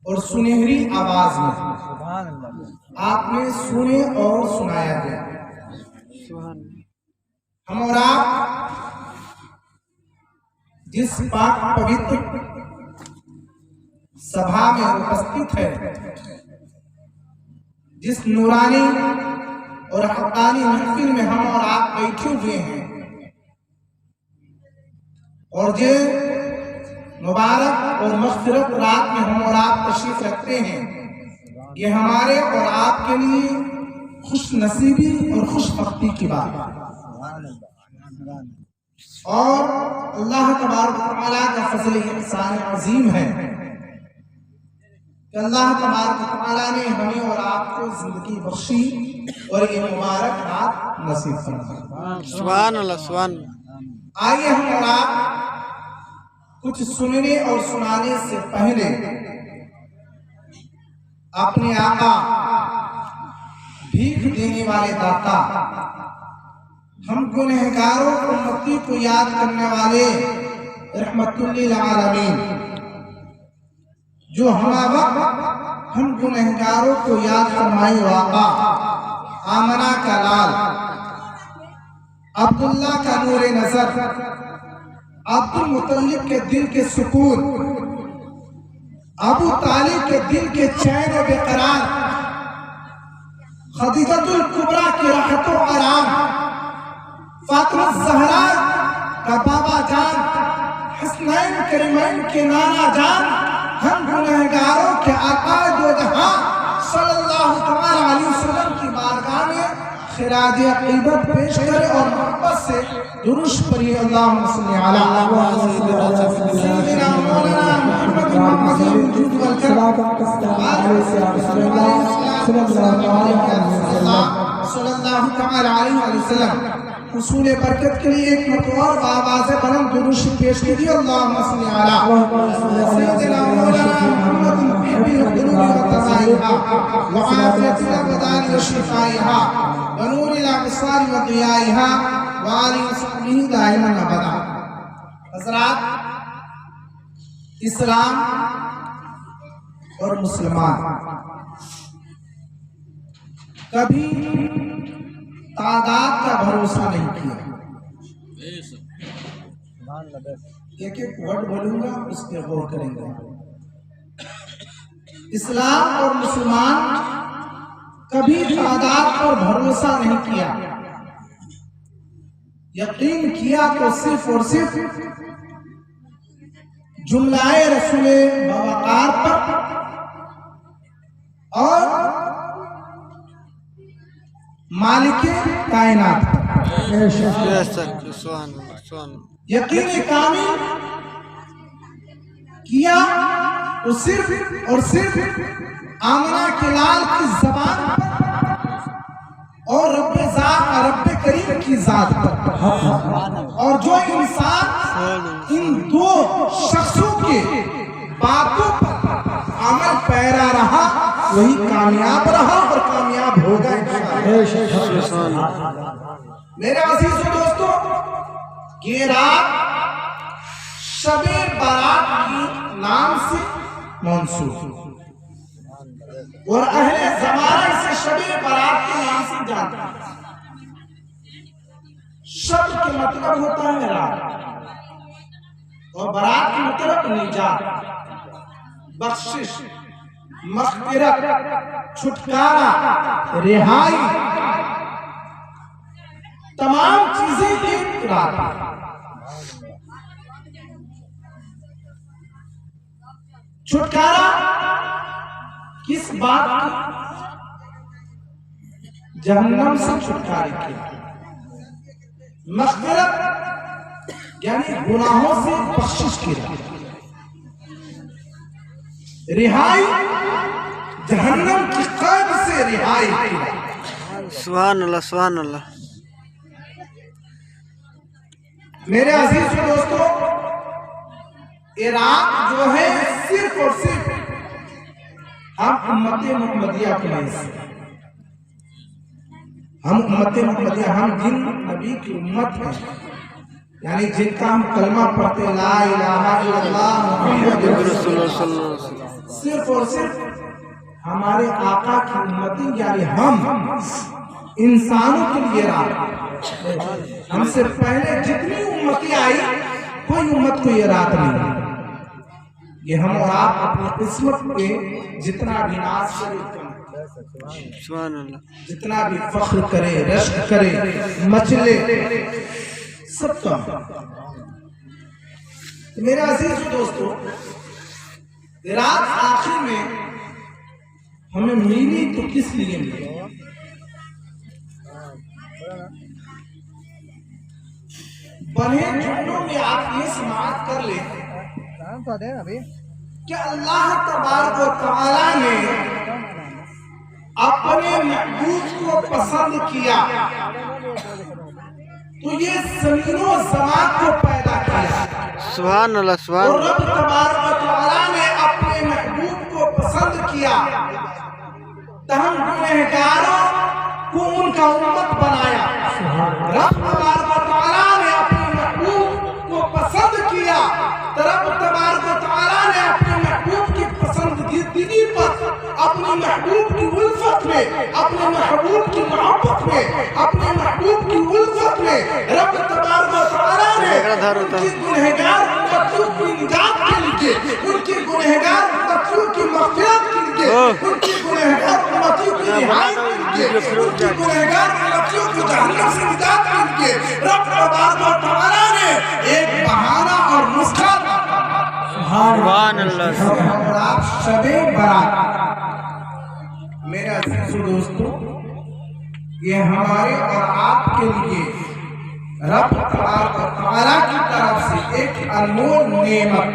اور سنہری آواز میں آپ نے سنے اور سنایا گیا۔ ہم اور آپ جس پاک پوتر سبھا میں اپستھت ہے، جس نورانی اور حقانی محفل میں ہم اور آپ بیٹھے ہوئے ہیں، اور جو مبارک اور مغفرت رات میں ہم اور آپ تشریف رکھتے ہیں، یہ ہمارے اور آپ کے لیے خوش نصیبی اور خوش بختی کی بات ہے۔ اور اللہ تبارک و تعالیٰ کا فضل احسان عظیم ہے کہ اللہ تبارک و تعالیٰ نے ہمیں اور آپ کو زندگی بخشی اور یہ مبارک رات نصیب فرمائی۔ سبحان اللہ، سبحان اللہ۔ آئیے ہم اور آپ کچھ سننے اور سنانے سے پہلے اپنے آقا بھیک دینے والے داتا، ہم گنہگاروں امتی کو یاد کرنے والے رحمت للعالمین، جو ہم وقت ہم گنہگاروں کو یاد فرمائی آقا آمنہ کا لال، عبداللہ کا نور نظر، عبد المطلب کے دل کے سکون، ابو طالب کے دل کے چین و بے قرار، خدیجۃ الکبریٰ کی راحت و آرام، فاطمہ الزہرا کا بابا جان، حسنین کریمین کے نانا جان، ہم گنہگاروں کے آقا دو جہاں صلی اللہ علیہ وسلم کی بارگاہ میں خراج عقیدت پیش کرے اور محبت سے درود پڑھیے۔ اللہم صلی علی سیدنا مولانا محمد عظیم الجود والکرم صلی اللہ علیہ وسلم۔ حصول برکت کے لیے ایک مرتبہ بآواز بلند درود پیش کیجیے۔ اللہم صلی علی سیدنا مولانا محمد محب القلوب وطمائها وعافیت الابدان وشفائها ونور الابصار وضیائها وآلہ وصحبہ دائما ابدا۔ حضرات، اسلام اور مسلمان کبھی تعداد کا بھروسہ نہیں کیا۔ ایک ایک ورڈ بولوں گا، اس پہ غور کریں گے۔ اسلام اور مسلمان کبھی تعداد پر بھروسہ نہیں کیا، یقین کیا تو صرف اور صرف جملہ رسول باوقار پر اور مالک کائنات پر۔ یقین کامل کیا تو صرف اور صرف آمنہ کے لال کی زبان پر اور رب ذات رب کریم کی ذات پر، اور جو انسان ان دو شخصوں کے باتوں پر عمل پیرا رہا وہی کامیاب رہا اور کامیاب ہوگا انشاءاللہ۔ میرے عزیز و دوستو، یہ رات شب برات کی نام سے منسوب اور اہل زمانہ اسے شب برات کے نام سے جانتا ہے۔ شب کے مطلب ہوتا ہے رات، اور برات کے مطلب نجات، بخشش، مغفرت، چھٹکارا، رہائی، تمام چیزیں ایک رات ہے۔ چھٹکارا کس بات کی؟ جہنم سے چھٹکارے کی۔ مغفرت یعنی گناہوں سے بخشش کی رات۔ رہائی جہنم کی قید سے رہائی کی رات۔ سبحان اللہ، سبحان اللہ۔ میرے عزیز و دوستو، یہ رات جو ہے صرف اور صرف ہم امت محمدیہ کے لیے، ہم امت محمدیہ، ہم جن نبی کی امت ہیں، یعنی جن کا ہم کلمہ پڑھتے لا الہ الا اللہ محمد رسول اللہ صرف ہمارے آقا کی امتی یعنی ہم انسانوں کے لیے رات، ہم سے پہلے جتنی امتی آئی کوئی امت کو یہ رات نہیں، یہ ہم اور آپ اپنی قسمت پہ جتنا بھی ناز کرے، سبحان اللہ، جتنا بھی فخر کرے، رشک کرے، مچلے، سب کا میرے عزیز دوستو، رات آخر میں ہمیں ملی تو کس لیے ملی؟ بڑے جملوں میں آپ یہ سماعت کر لیں کہ اللہ تبارک و تعالی نے اپنے محبوب کو پسند کیا تو یہ زمین و زمان کو پیدا کیا، سبحان اللہ، سبحان اور اللہ، رب تبارک و تعالی نے اپنے محبوب کو پسند کیا تو ہم گنہگاروں کو ان کا امت بنایا۔ رب تبارک و تعالی نے اپنے محبوب کو پسند کیا تو رب تبارک و تعالی نے اپنے محبوب کی پسندیدگی پر، اپنے محبوب کی الفت میں، اپنے محبوب کی محبت میں، اپنے محبوب کی الفت میں رب تبارک و تعالی نے ان کی گنہگار امتیوں کی نجات کے لیے، ان کی گنہگار امتیوں کی مغفرت کے لیے، ان کی گنہگار امتیوں کی رہائی کے لیے، ان کی گنہگار امتیوں کو جہنم سے نجات کے لیے رب تبارک و تعالی نے ایک بہانہ اور نسخہ سبحان اللہ، اور آپ شب برات، میرے عزیز دوستو، یہ ہمارے اور آپ کے لیے رب تبارک و تعالی کی طرف سے ایک انمول نعمت،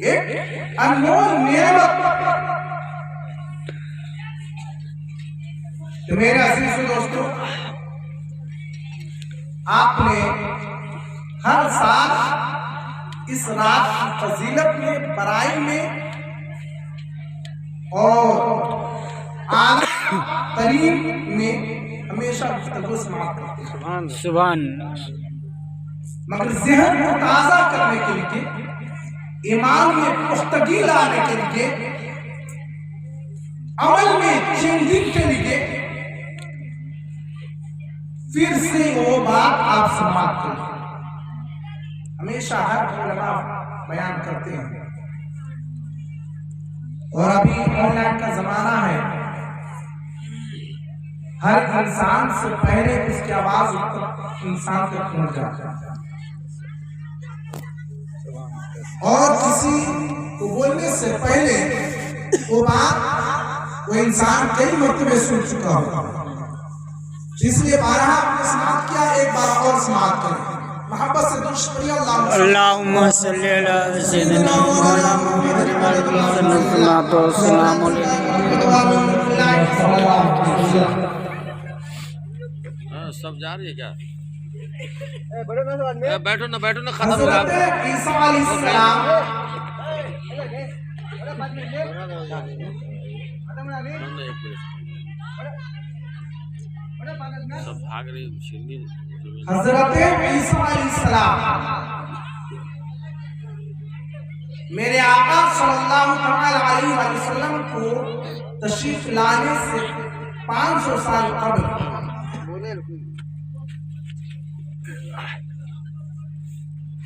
ایک انمول نعمت۔ تو میرے عزیز دوستو، آپ نے ہر سال اس رات کی فضیلت میں، برائی میں اور اعلیٰ ترین میں ہمیشہ گفتگو سماعت کرتے ہیں، سبحان، مگر ذہن کو تازہ کرنے کے لیے، ایمان میں پختگی لانے کے لیے، عمل میں چینجنگ کے لیے پھر سے وہ بات آپ سماعت کریں۔ ہمیشہ ہر علماء بیان کرتے ہیں، اور ابھی آن لائن کا زمانہ ہے، ہر انسان سے پہلے اس کی آواز انسان تک پہنچ جاتی ہے، اور کسی کو بولنے سے پہلے وہ بات وہ انسان کئی مرتبہ سن چکا ہوگا، اس لیے بارہ آپ نے سماعت کیا، ایک بار اور سماعت کریں، محبت سے درود شکریہ۔ اللہم صلی علی سیدنا مولانا محمد صلی اللہ علیہ وسلم۔ سب جا رہی ہے کیا؟ بیٹھو نا، بیٹھو نا، ختم ہو حضرت گیا۔ عیسیٰ علیہ السلام سب بھاگ رہی شرمی، حضرت عیسیٰ علیہ السلام میرے آقا صلی اللہ علیہ وسلم کو تشریف لانے سے 500 سال قبل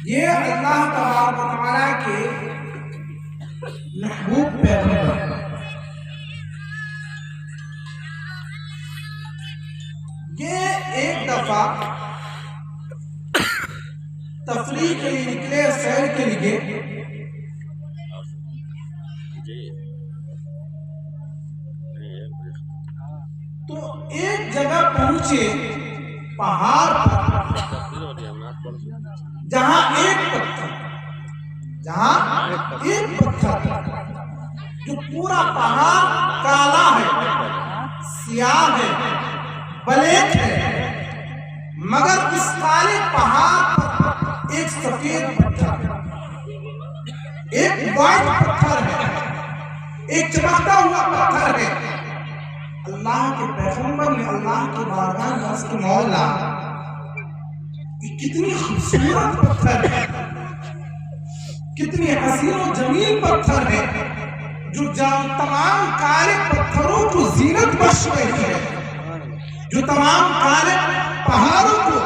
یہ اللہ تبارک و تعالیٰ کے محبوب پیغمبر یہ ایک دفعہ تفریح کے لیے نکلے، سیر کے لیے، تو ایک جگہ پہنچے پہاڑ پر، جہاں ایک پتھر جو پورا پہاڑ کالا ہے، سیاہ ہے، بلیک ہے، مگر اس کالے پہاڑ پر ایک سفید پتھر ہے، ایک وائٹ پتھر ہے، ایک چمکتا ہوا پتھر ہے۔ اللہ کے پیغمبر نے اللہ کے بارگاہ میں اس کے مولا، یہ کتنی خوبصورت پتھر ہے، कितने हसीन और जमील पत्थर हैं जो तमाम काले पत्थरों को जीनत बख्श रही है, जो तमाम काले पहाड़ों को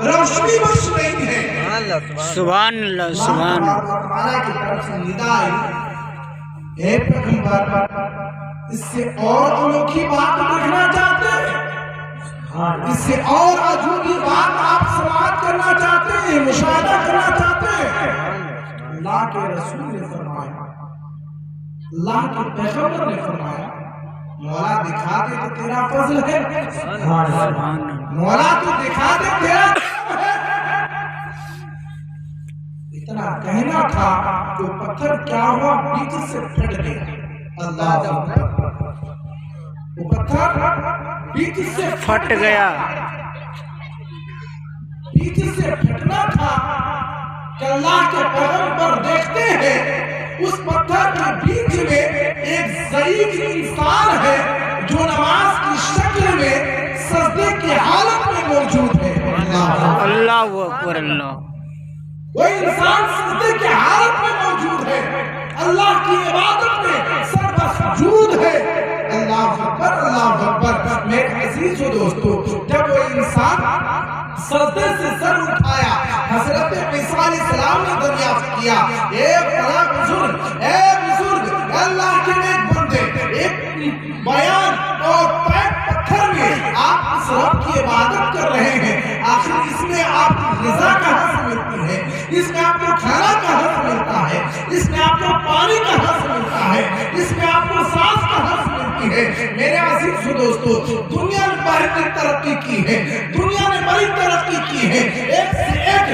रोशनी बख्श रही है। सुभान अल्लाह, सुभान अल्लाह की तरफ से निदा आई, हे पैगंबर, इससे और अनोखी बात देखना चाहते हैं, इससे और अजूबी बात आप समाप्त करना चाहते हैं, मुशाहिदा करना चाहते हैं। अल्लाह के रसूल ने फरमाया, अल्लाह के पैगंबर ने फरमाया, मौला दिखा दे तो तेरा फजल है, मौला तू दिखा दे तेरा है। इतना कहना था तो पत्थर क्या हुआ, बीच से फट गया। अल्लाह अकबर, वो पत्थर बीच से फट गया। बीच से फटना था कि अल्लाह के पैगंबर देखते हैं उस पत्थर के बीच में एक ज़ईफ इंसान है जो नमाज की शक्ल में सजदे की हालत में मौजूद है। अल्लाह अकबर, अल्लाह। वो इंसान सजदे की हालत में मौजूद है, अल्लाह की इबादत में सर्वसुजूद है। अल्लाह अकबर, अल्लाह अकबर। मेरे अजीजों दोस्तों, जब वो इंसान सजदे से सर उठाया, हजरत ईसा अलैहिस्सलाम ने दरियाफ्त किया, ए बड़ा बुजुर्ग, ए बुजुर्ग, अल्लाह के नेक बंदे, एक बयान और पैक पत्थर में आप इस रब की इबादत कर रहे हैं, आखिर इसमें आपको ग़िज़ा कहाँ से मिलती है, इसमें आपको खाना कहाँ से मिलता है, इसमें आपको पानी कहाँ से मिलता है, इसमें आपको सांस कहाँ से मिलती है। मेरे अजीज दोस्तों, दुनिया ने बड़ी तरक्की की है, दुनिया ने बड़ी तरक्की की है, एक से एक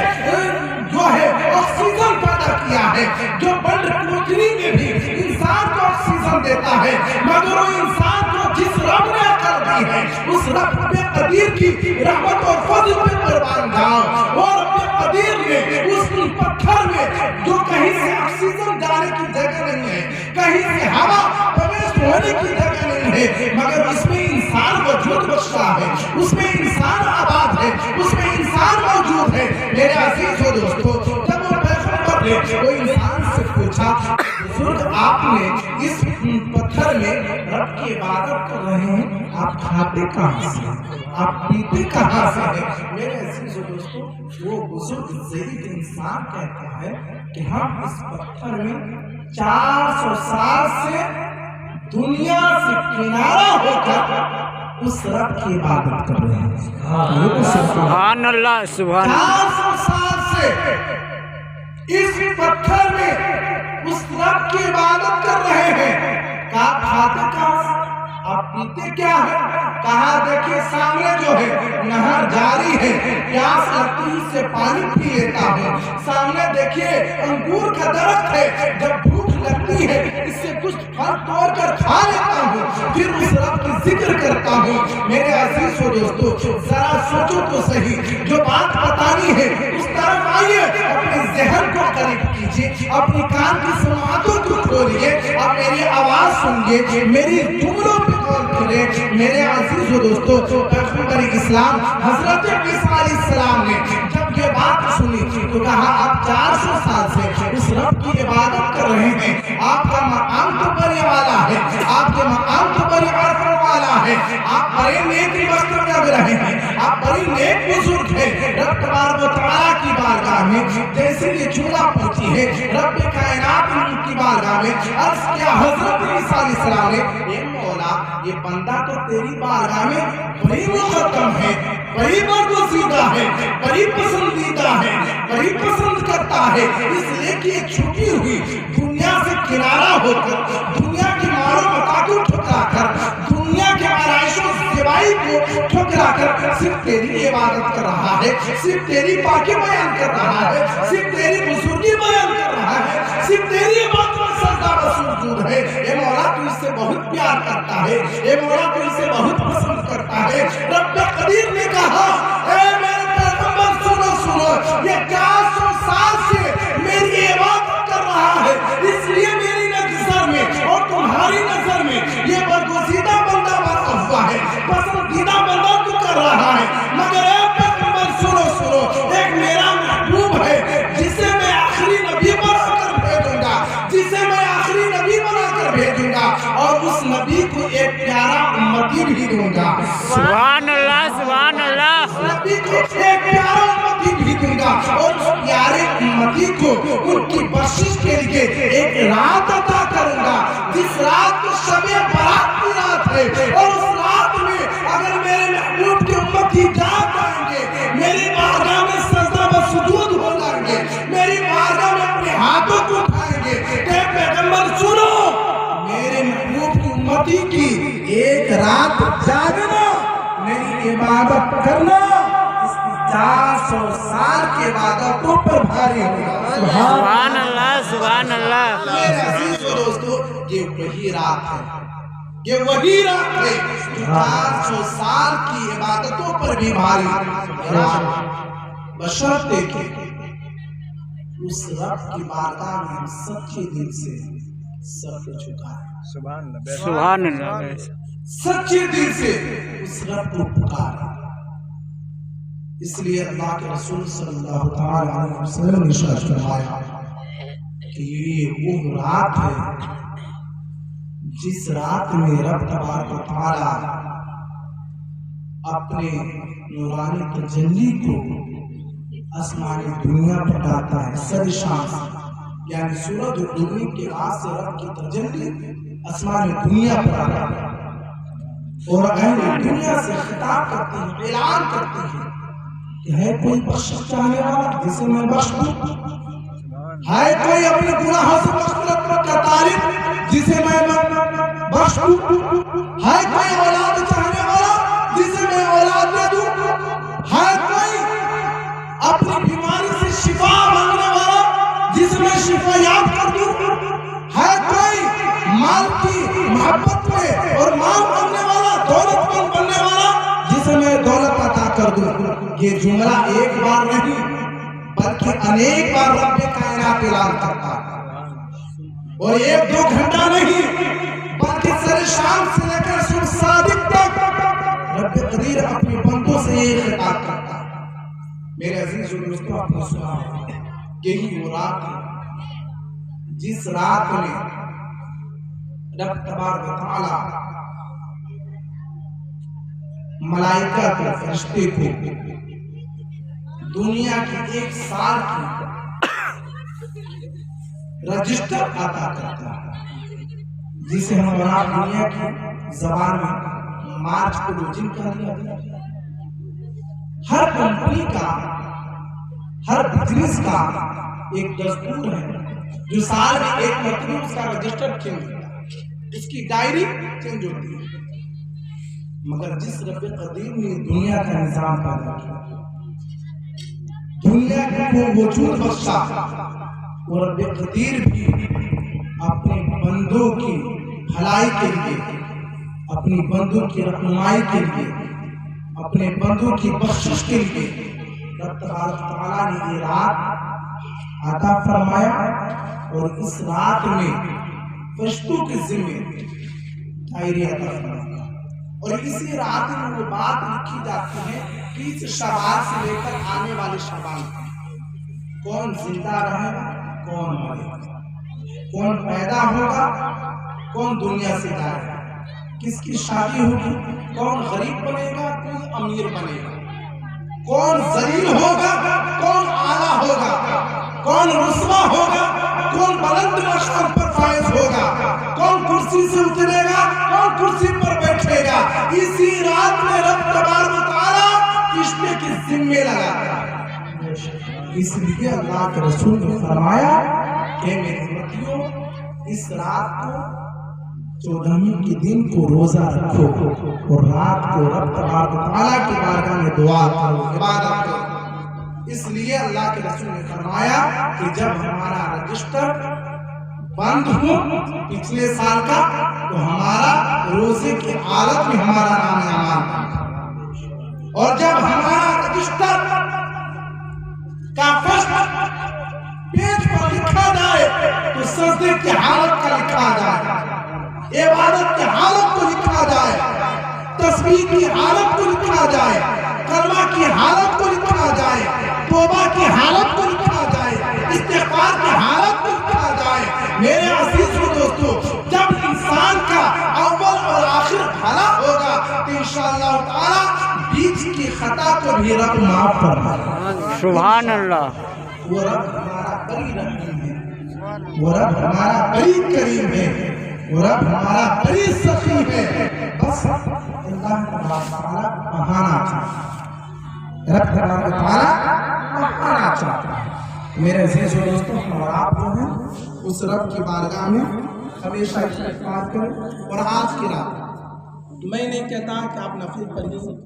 जो है ऑक्सीजन पैदा किया है, जो बंद टोकरी में भी इंसान को ऑक्सीजन देता है, मगर वो इंसान को जिस रब ने अकल दी है, उस रब पे कदीर की रहमत और फजल पे कुर्बान जाओ। और रब कदीर ने उस पत्थर में जो कहीं से ऑक्सीजन जाने की जगह नहीं है, कहीं से हवा प्रवेश होने की जगह नहीं है, मगर इसमें इंसान वजूद बख्शा है, उसमें इंसान आबाद है, उसमें इंसान मौजूद है। मेरे अजीजों दोस्तों, जब वो पैगंबर ने वो इंसान से पूछा, बुजुर्ग आपने इस पत्थर में रब की इबादत कर रहे हैं, आप खाते कहाँ से, आप पीते कहाँ से हैं? मेरे अजीजों दोस्तों, वो बुजुर्ग ज़ईद इंसान कहता है कि हम इस पत्थर में 400 साल से दुनिया से किनारा होकर उस रब की इबादत कर रहे हैं। सुभान अल्लाह, सुभान। 400 साल से इस पत्थर में उस रब की इबादत कर रहे हैं। कहा खाते कहाँ से, आप पीते क्या है? कहा देखिए सामने जो है नहर जारी है, प्यास लगती है इससे पानी पी लेता हूँ। सामने देखिए अंगूर का दरख्त है, जब भूख लगती है इससे कुछ फल तोड़ कर खा लेता हूँ, फिर उस रब की जिक्र करता हूँ। मेरे अजीजों दोस्तों, जरा सोचो तो सही, जो बात बतानी है उस तरफ आइए, अपने ज़हन को करीब कीजिए, अपनी कान की समातों को खोलिए, अब मेरी आवाज सुनिए, मेरी जुमलों पे गौर करें। मेरे अजीजों दोस्तों, पैगंबर इस्लाम हजरत ईसा अलैहिस्सलाम ने जब ये बात सुनी तो कहा आप 400 साल से उस रब की इबादत कर रहे हैं, आपका मकाम तो बड़े वाला है, आपके मकाम तो बड़े अरफों वाला है, आप बड़े नेक वक्त में लग रहे हैं, आप बड़ी नेक बुजुर्ग हैं। रब तबारक व तआला की बारगाह में जैसे ये चूल्हा पहुंची है, रब कायनात की बारगाह में अर्ज किया हजरत ईसा अलैहिस्सलाम ने, ए मौला ये बंदा तो तेरी बारगाह में बड़ी मुकद्दम है, बड़ी बरगुज़ीदा है, बड़ी पसंदीदा है, बड़ी पसंद करता है, इसलिए कि ये छुपी हुई दुनिया से किनारा होकर, दुनिया की मारो मता को ठुकरा कर, दुनिया के आराइशों सिवाई को ठुकरा कर सिर्फ तेरी इबादत कर रहा है, सिर्फ तेरी पाकी बयान कर रहा है, सिर्फ तेरी बुजुर्गी बयान कर रहा है, सिर्फ तेरी इबादत में सजदा व सुजूद है। ए मौला तू इससे बहुत प्यार करता है, ए मौला तू इसे बहुत पसंद करता है। रब कदीर ने कहा, ए मेरे पैगंबर सुनो सुनो, ये 400 साल से मेरी इबादत कर रहा है, इसलिए मेरी नज़र में और तुम्हारी नजर में ये बरगुज़ीदा बंदा वाक़ हुआ है, पसंदीदा बंदा तू कर रहा है। मगर ए पैगंबर सुनो सुनो, एक मेरा महबूब है जिसे मैं आखिरी नबी पर भेजूंगा और उस नबी को एक प्यारा उम्मती भी दूंगा। सुभान अल्लाह, सुभान अल्लाह। नबी को एक प्यारा उम्मती भी दूंगा और उस प्यारे उम्मती को उनकी बख्शिश के लिए एक रात अता करूंगा, जिस रात को शबे बारात की रात है। और उस रात में अगर मेरे महबूब के उम्मती जाग जाएंगे, मेरी बारगाह में सजदा व सुजूद हो जाएंगे, मेरी बारगाह में अपने हाथों को उठाएंगे कि पैगंबर सुनो, मेरे महबूब की उम्मती की एक रात जागना, मेरी इबादत करना, इसकी 400 साल की इबादतों पर भारी होगा। सुभान अल्लाह, सुभान अल्लाह। मेरे अजीज दोस्तों, ये वही रात है, ये वही रात है जो 400 साल की इबादतों पर भी भारी रात, बशर्ते के उस रब की बारगाह में हम सच्चे दिल से सर को झुकाएं, सुभान अल्लाह। सच्चे दिल से उस रब को पुकारें। इसलिए अल्लाह के रसूल सल्लल्लाहु अलैहि वसल्लम ने इरशाद फरमाया कि ये वो रात है जिस रात में रब तबारक व तआला अपने नूरानी तजल्ली को आसमानी दुनिया पर डालता है। सर-ए-शाम यानी सूरज डूबने के बाद से रब की तजल्ली आसमानी दुनिया पर आता है और अहले दुनिया से खिताब करती है, ऐलान करती है कि है कोई बख्शिश चाहने वाला जिसे मैं बख्श दूं, है कोई अपने गुनाहों से मग़फ़िरत का तालिब जिसे मैं बख्श दूं, है कोई औलाद चाहने वाला जिसे मैं औलाद दे दूं, है कोई अपनी बीमारी से शिफा मांगने वाला जिसे मैं शिफा याद कर दूं, है कोई माल की मोहब्बत में और माल मांगने वाला, दौलतमंद बनने वाला जिसे मैं दौलत अता कर दूं। ये जुमला एक बार नहीं बल्कि अनेक बार रब कायनात ऐलान करता है और 1-2 घंटा नहीं बल्कि सर-ए-शाम से लेकर सुबह सादिक तक रब कदीर अपने बंदों से ये खिताब करता है। मेरे अजीज दोस्तों, आपने सुना यही वो रात है जिस रात में रब तबारक व तआला मलाइका को, फरिश्ते को दुनिया की 1 साल की रजिस्टर अता करता है, जिसे हम आज दुनिया की जबान में मार्च को रोजिन कर दिया। हर कंपनी का, हर बिजनेस का एक दस्तूर है जो साल में 1 मरतबा उसका रजिस्टर चेंज होता है, उसकी डायरी चेंज होती है। मगर जिस रब कदीर ने दुनिया का निजाम पैदा किया, दुनिया को वजूद बख्शा, और रब कदीर भी अपने बंदों की भलाई के लिए, अपनी बंदों की रहनुमाई के लिए, अपने बंदों की बख्शिश के लिए रब तआला ने ये रात अता फरमाया और इस रात में फरिश्तों के जिम्मे डायरी अता फरमाया। और इसी रात में वो बात लिखी जाती है कि इस शबान से लेकर आने वाले शबान कौन जिंदा रहेगा, कौन मरेगा, कौन पैदा होगा, कौन दुनिया से जाएगा, किसकी शादी होगी, कौन गरीब बनेगा, कोई अमीर बनेगा, कौन जलील होगा, कौन आला होगा, कौन रुस्वा होगा, कौन बुलंद मकाम पर फाइज होगा, कौन कुर्सी से उतरेगा, कौन कुर्सी पर बैठेगा। इसी रात में रब तबारक व तआला किस्में के जिम्मे लगाता है। इसलिए अल्लाह के रसूल ने फरमाया कि मेरे उम्मतियों, इस रात को 14वीं के दिन को रोजा रखो और रात को रब तबारक व तआला की बारगाह में दुआ करो, इबादत करो। इसलिए अल्लाह के रसूल ने फरमाया कि जब हमारा रजिस्टर बंद हो पिछले साल का, तो हमारा रोजे की हालत में हमारा नाम आमान, और जब हमारा रजिस्टर का फर्स्ट पेज पर लिखा जाए तो सजदे की हालत का लिखा जाए, इबादत की हालत को लिखा जाए, तस्बीह की हालत को लिखा जाए, कलमा की हालत को लिखा जाए, तौबा की हालत को लिखा जाए, इस्तिग़फ़ार की हालत को लिखा जाए। मेरे अज़ीज़ दोस्तों, जब कभी रब माफ कर रहा सुभान अल्लाह वो रब हमारा बड़ी रहीम है, वो रब हमारा बड़ी करीम है, वो रब हमारा बड़ी सखी है। बस अल्लाह हमारा बहाना चाहता, रब हमारा बहाना चाहता। मेरे अजीज और दोस्तों, हम और आप जो हैं उस रब की बारगाह में हमेशा इस्तिग़फ़ार करें। और आज की रात मैं नहीं कहता कि आप नफिल पढ़िए,